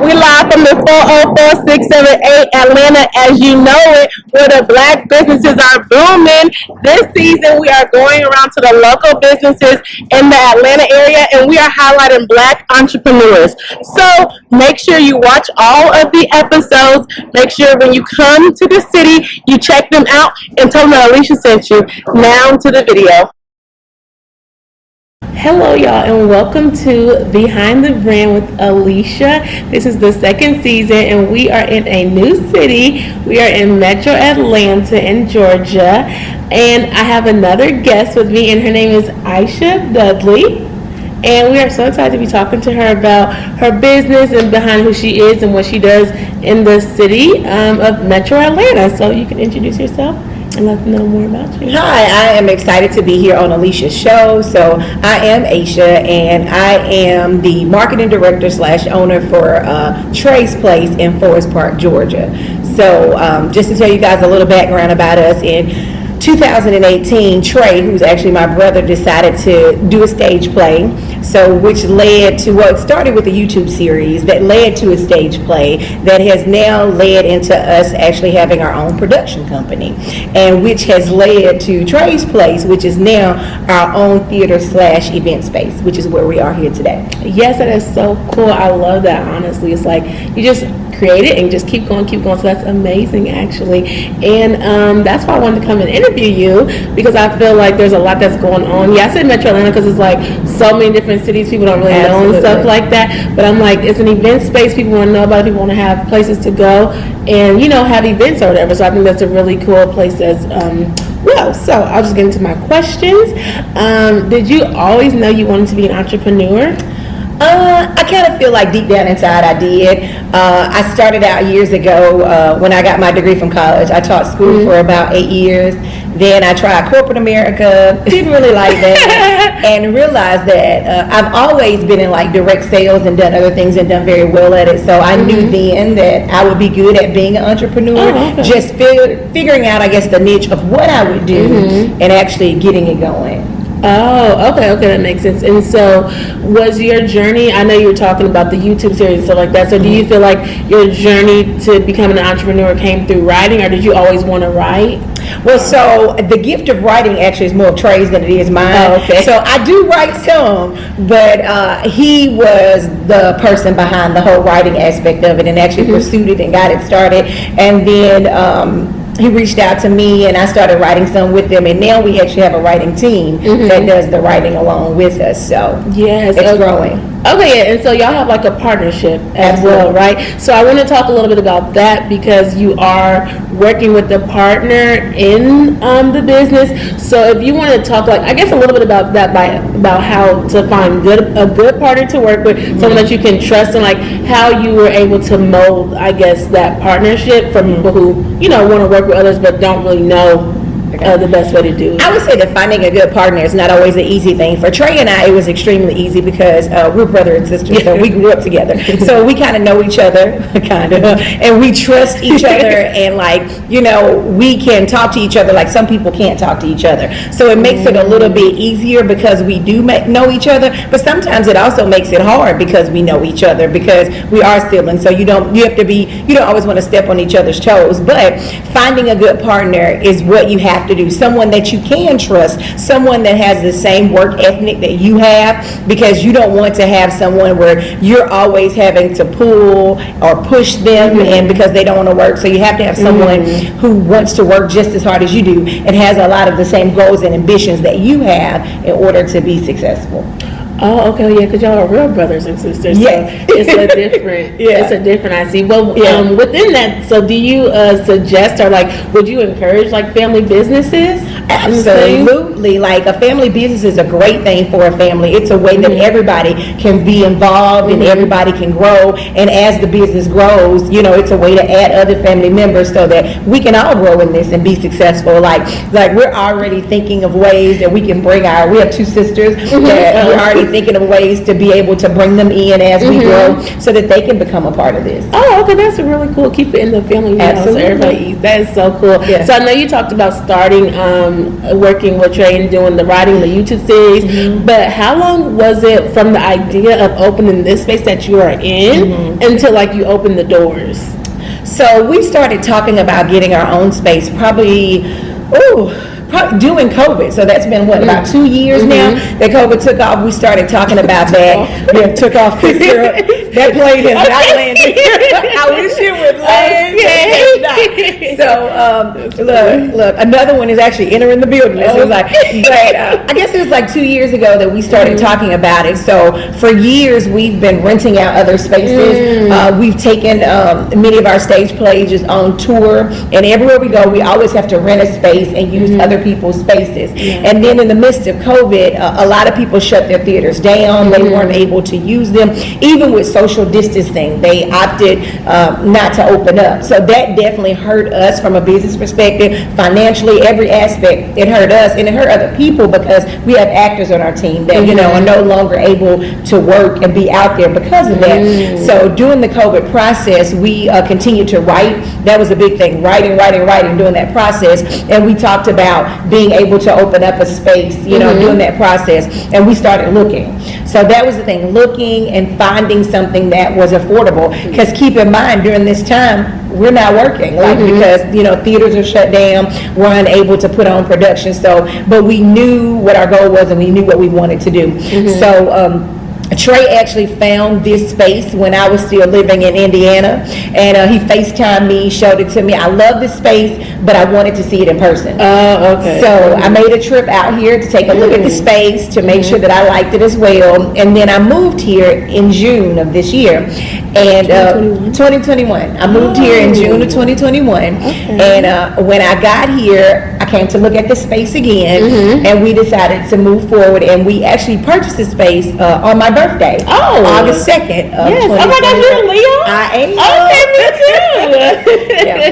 We live from the 404-678 Atlanta, as you know it, where the black businesses are booming. This season, we are going around to the local businesses in the Atlanta area, and we are highlighting black entrepreneurs. So make sure you watch all of the episodes. Make sure when you come to the city, you check them out and tell them that Alieshia sent you. Now to the video. Hello y'all, and welcome to Behind the Brand with Alieshia. This is the second season and we are in a new city. We are in Metro Atlanta in Georgia, and I have another guest with me, and her name is Aisha Dudley. And we are so excited to be talking to her about her business and behind who she is and what she does in the city of Metro Atlanta. So you can introduce yourself and let them know more about you. Hi, I am excited to be here on Alieshia's show. So I am Aisha, and I am the marketing director / owner for Trey's Place in Forest Park, Georgia. So just to tell you guys a little background about us, in 2018, Trey, who's actually my brother, decided to do a stage play, so which led to, well, it started with a YouTube series that led to a stage play that has now led into us actually having our own production company, and which has led to Trey's Place, which is now our own theater / event space, which is where we are here today. Yes, that is so cool. I love that, honestly. It's like you just create it and just keep going. So that's amazing, actually. And that's why I wanted to come and interview you, because I feel like there's a lot that's going on. Yeah, I said Metro Atlanta because it's like so many different cities people don't really know and stuff like that. But I'm like, it's an event space. People want to know about it. People want to have places to go and, you know, have events or whatever. So I think that's a really cool place as well. So I'll just get into my questions. Did you always know you wanted to be an entrepreneur? I kind of feel like deep down inside I did. I started out years ago when I got my degree from college. I taught school for about 8 years. Then I tried corporate America, didn't really like that, and realized that I've always been in like direct sales and done other things and done very well at it. So I knew then that I would be good at being an entrepreneur, just figuring out, I guess, the niche of what I would do and actually getting it going. Oh, okay, that makes sense. And so was your journey, I know you were talking about the YouTube series and stuff like that, so do you feel like your journey to becoming an entrepreneur came through writing, or did you always want to write? Well, so the gift of writing actually is more of Trey's than it is mine. Oh, okay. So I do write some, but he was the person behind the whole writing aspect of it and actually pursued it and got it started. And then he reached out to me and I started writing some with him, and now we actually have a writing team that does the writing along with us. So yes, it's growing. Okay, yeah, and so y'all have like a partnership as well, right? So I want to talk a little bit about that, because you are working with a partner in the business. So if you want to talk, like, I guess a little bit about that, about how to find a good partner to work with, someone that you can trust, and like how you were able to mold, I guess, that partnership from people who, you know, want to work with others but don't really know the best way to do it. I would say that finding a good partner is not always an easy thing. For Trey and I, it was extremely easy because we're brother and sister, so we grew up together. So we kind of know each other, and we trust each other, and like, you know, we can talk to each other like some people can't talk to each other. So it makes it a little bit easier because we do know each other, but sometimes it also makes it hard because we know each other, because we are siblings. So you don't always want to step on each other's toes, but finding a good partner is what you have to do. Someone that you can trust, someone that has the same work ethic that you have, because you don't want to have someone where you're always having to pull or push them and because they don't want to work. So you have to have someone who wants to work just as hard as you do and has a lot of the same goals and ambitions that you have in order to be successful. Oh, okay, yeah, because y'all are real brothers and sisters. Yes. So it's a different, it's a different, I see. Well, within that, so do you suggest, or like, would you encourage like family businesses? Absolutely. Like, a family business is a great thing for a family. It's a way that everybody can be involved and everybody can grow. And as the business grows, you know, it's a way to add other family members so that we can all grow in this and be successful. Like we're already thinking of ways that we can bring we have two sisters that we're already thinking of ways to be able to bring them in as we grow so that they can become a part of this. Oh, okay, that's really cool. Keep it in the family, so everybody eats. That is so cool. Yeah. So I know you talked about starting working with Trey and doing the writing the YouTube series, but how long was it from the idea of opening this space that you are in until like you opened the doors? So we started talking about getting our own space probably during COVID. So that's been about 2 years now that COVID took off. We started talking about that. Yeah, took off. That plane has not landed. I wish it would land. So look, another one is actually entering the building. So but I guess it was like 2 years ago that we started talking about it. So for years we've been renting out other spaces. We've taken many of our stage plays on tour, and everywhere we go, we always have to rent a space and use other people's spaces. And then in the midst of COVID, a lot of people shut their theaters down. They weren't able to use them. Even with social distancing, they opted not to open up. So that definitely hurt us from a business perspective, financially, every aspect. It hurt us and it hurt other people because we have actors on our team that are no longer able to work and be out there because of that. So during the COVID process, we continued to write. That was a big thing, writing during that process. And we talked about being able to open up a space, during that process. And we started looking. So that was the thing, looking and finding something that was affordable. Because keep in mind, during this time, we're not working, because, theaters are shut down. We're unable to put on production. So, but we knew what our goal was and we knew what we wanted to do. So, Trey actually found this space when I was still living in Indiana, and he FaceTimed me, showed it to me. I love this space, but I wanted to see it in person. Okay. So I made a trip out here to take a look at the space to make sure that I liked it as well. And then I moved here in June of this year, and 2021. I moved here in June of 2021, and when I got here, I came to look at the space again, and we decided to move forward, and we actually purchased the space on my birthday. August 2nd of 2020. Oh my God, you're a Leo? I am. Okay, me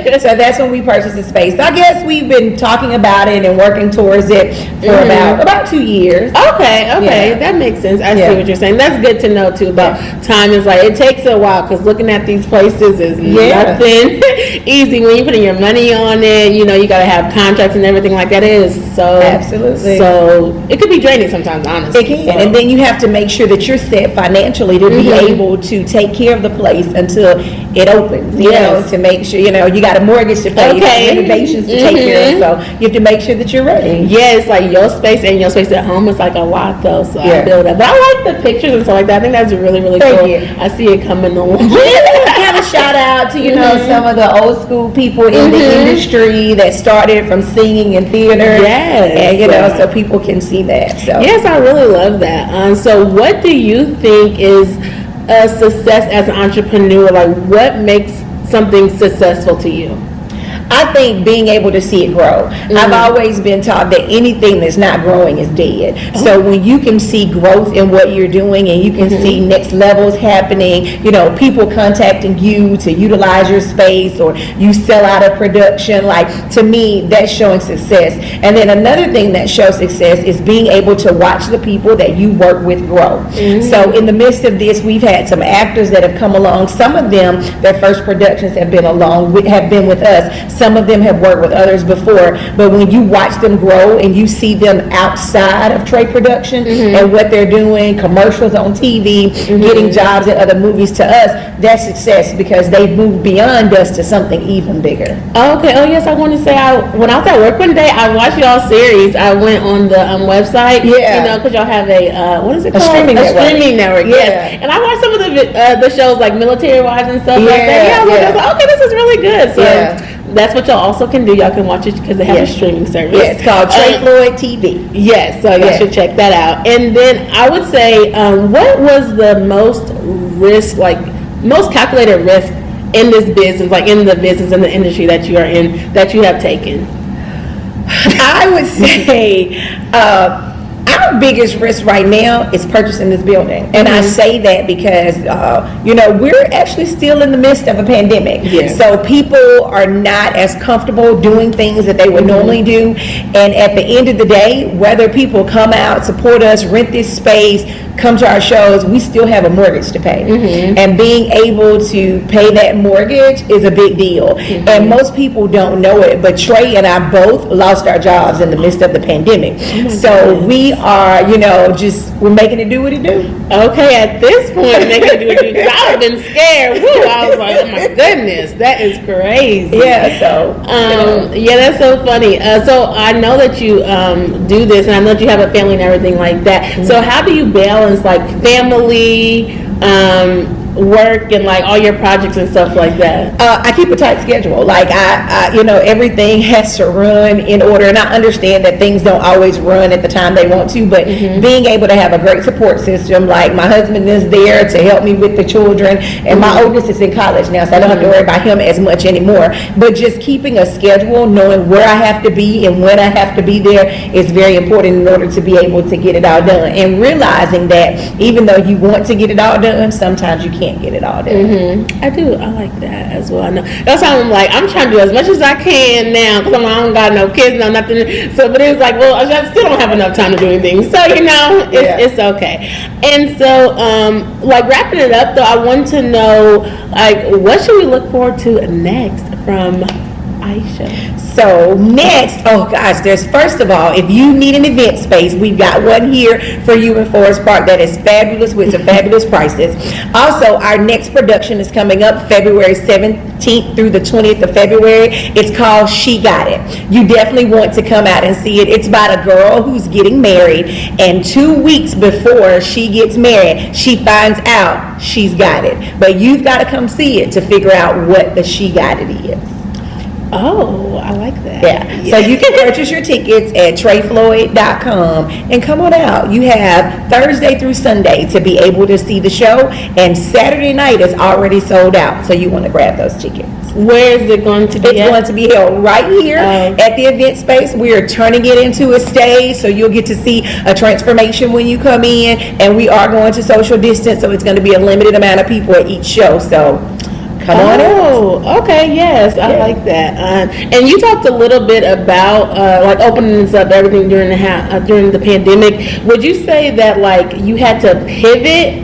too. So that's when we purchased the space. So I guess we've been talking about it and working towards it for about 2 years. Okay, that makes sense. I see what you're saying. That's good to know too. About time is like it takes a while because looking at these places is nothing easy when you putting your money on it. You got to have contracts and everything like that. It is so absolutely. So it could be draining sometimes, honestly. It can, and then you have to make sure that you're set financially to be able to take care of the place until it opens. You know, to make sure you got a mortgage to pay, renovations to take care of. So you have to make sure that you're ready. Yeah, it's like your space and your space at home is like a lot though. So I feel that, but I like the pictures and stuff like that. I think that's really cool. I see it coming along. Kind of shout out to some of the old school people in the industry that started from singing and theater. And so people can see that. So yes, I really love that. So what do you think is a success as an entrepreneur? Like what makes something successful to you? I think being able to see it grow. I've always been taught that anything that's not growing is dead. So when you can see growth in what you're doing and you can see next levels happening, people contacting you to utilize your space or you sell out a production, like to me, that's showing success. And then another thing that shows success is being able to watch the people that you work with grow. So in the midst of this, we've had some actors that have come along. Some of them, their first productions have been with us. Some of them have worked with others before, but when you watch them grow and you see them outside of Trey Production and what they're doing, commercials on TV, getting jobs at other movies, to us, that's success because they've moved beyond us to something even bigger. Okay. Oh yes, I want to say when I was at work one day, I watched y'all series. I went on the website, because y'all have a what is it called? A streaming network. Yes. And I watched some of the shows like Military Wives and stuff like that. I was like, okay, this is really good. So that's what y'all also can do. Y'all can watch it because they have a streaming service. Yeah, it's called Trey Floyd TV. Yes, so y'all should check that out. And then I would say, what was the most calculated risk in this business, like in the business and the industry that you are in, that you have taken? I would say our biggest risk right now is purchasing this building. And I say that because, we're actually still in the midst of a pandemic. Yes. So people are not as comfortable doing things that they would normally do. And at the end of the day, whether people come out, support us, rent this space, come to our shows, we still have a mortgage to pay. And being able to pay that mortgage is a big deal. And most people don't know it, but Trey and I both lost our jobs in the midst of the pandemic. So we are, we're making it do what it do. Okay, at this point, making it do what it do. I would have been scared. Woo, I was like, oh my goodness, that is crazy. Yeah, so. Yeah, that's so funny. So I know that you do this, and I know that you have a family and everything like that. So how do you balance like family, work, and like all your projects and stuff like that? I keep a tight schedule. Like I everything has to run in order, and I understand that things don't always run at the time they want to, but being able to have a great support system, like my husband is there to help me with the children, and my oldest is in college now, so I don't have to worry about him as much anymore. But just keeping a schedule, knowing where I have to be and when I have to be there is very important in order to be able to get it all done, and realizing that even though you want to get it all done, sometimes you can't get it all done. I do. I like that as well. I know. That's why I'm like, I'm trying to do as much as I can now, because I don't got no kids, no nothing. So, but it was like, well, I still don't have enough time to do anything. So, it's okay. And so, like wrapping it up though, I want to know, like, what should we look forward to next from Aisha? So next, there's, first of all, if you need an event space, we've got one here for you in Forest Park that is fabulous with some fabulous prices. Also, our next production is coming up February 17th through the 20th of February. It's called She Got It. You definitely want to come out and see it. It's about a girl who's getting married, and 2 weeks before she gets married, she finds out she's got it. But you've got to come see it to figure out what the She Got It is. Oh, I like that. Yeah. So you can purchase your tickets at TreyFloyd.com and come on out. You have Thursday through Sunday to be able to see the show, and Saturday night is already sold out. So you want to grab those tickets. Where is it going to be? It's going to be held right here at the event space. We are turning it into a stage, so you'll get to see a transformation when you come in, and we are going to social distance, so it's going to be a limited amount of people at each show. So come on out. Oh, okay, yes, I like that. And you talked a little bit about like opening this up, everything during the pandemic. Would you say that like you had to pivot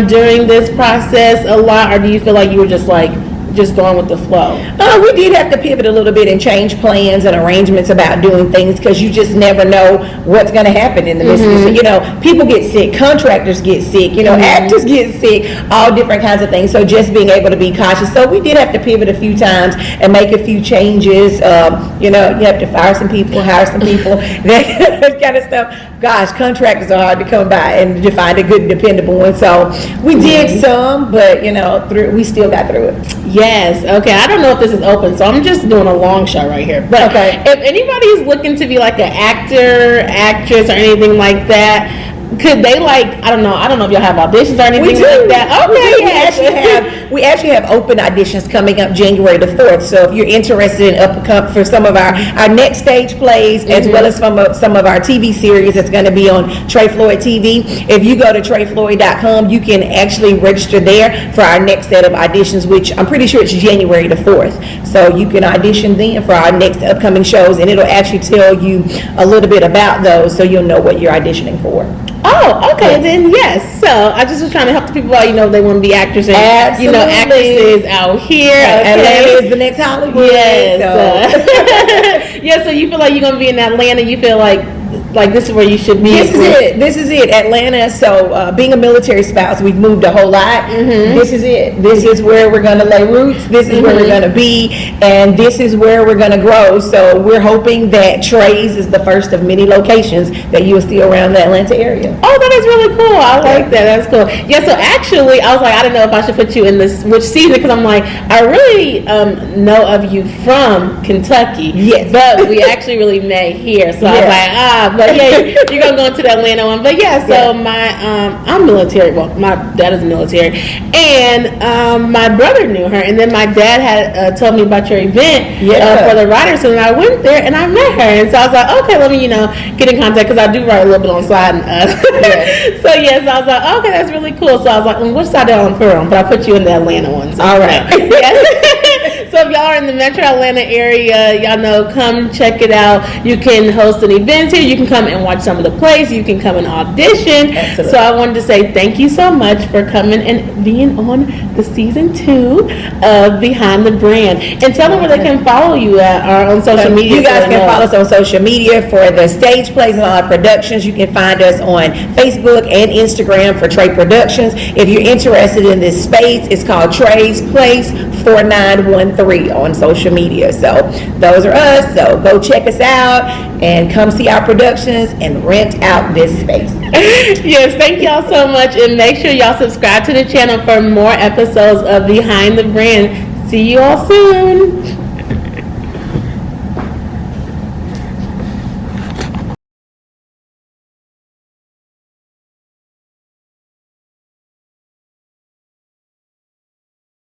during this process a lot, or do you feel like you were just going with the flow? We did have to pivot a little bit and change plans and arrangements about doing things, because you just never know what's going to happen in the midst of this. People get sick, contractors get sick, actors get sick, all different kinds of things. So just being able to be cautious. So we did have to pivot a few times and make a few changes. You have to fire some people, hire some people, that kind of stuff. Gosh, contractors are hard to come by and to find a good, dependable one. So we did some, but we still got through it. Yes. Okay. I don't know if this is open, so I'm just doing a long shot right here. But if anybody is looking to be like an actor, actress, or anything like that, could they I don't know if y'all have auditions or anything like that? Okay. We actually have open auditions coming up January the 4th. So if you're interested in for some of our next stage plays, as well as some of our TV series that's going to be on Trey Floyd TV, if you go to TreyFloyd.com, you can actually register there for our next set of auditions, which I'm pretty sure it's January the 4th. So you can audition then for our next upcoming shows, and it'll actually tell you a little bit about those, so you'll know what you're auditioning for. Oh, okay, then yes. So I just was trying to help the people out, they want to be actors and, actresses out here. Atlanta is the next Hollywood. Yes. So. So you feel like you're going to be in Atlanta, you feel like this is where you should be. This is it, Atlanta. So being a military spouse, we've moved a whole lot. This is it. This is where we're going to lay roots. This is where we're going to be, and this is where we're going to grow. So we're hoping that Trey's is the first of many locations that you'll see around the Atlanta area. Oh, that is really cool. I like that. That's cool. Yeah, so actually, I was like, I didn't know if I should put you in which season, because I'm like, I really know of you from Kentucky. Yes. But we actually really met here. So I was like, but yeah, you're going to go into the Atlanta one. But yeah, so I'm military. Well, my dad is military. And my brother knew her. And then my dad had told me about your event for the writers. And I went there and I met her. And so I was like, okay, let me, get in contact, because I do write a little bit on the side. So I was like, okay, that's really cool. So I was like, which side did I put her on? But I put you in the Atlanta one. So all right. Yes. So if y'all are in the Metro Atlanta area, y'all know, come check it out. You can host an event here. You can come and watch some of the plays. You can come and audition. Absolutely. So I wanted to say thank you so much for coming and being on the season 2 of Behind the Brand. And tell them where they can follow you at or on social media. You guys can follow us on social media for the stage plays and all our productions. You can find us on Facebook and Instagram for Trey Productions. If you're interested in this space, it's called Trey's Place 4913 on social media. So those are us. So go check us out and come see our productions and rent out this space. Yes, thank y'all so much. And make sure y'all subscribe to the channel for more episodes of Behind the Brand. See you all soon.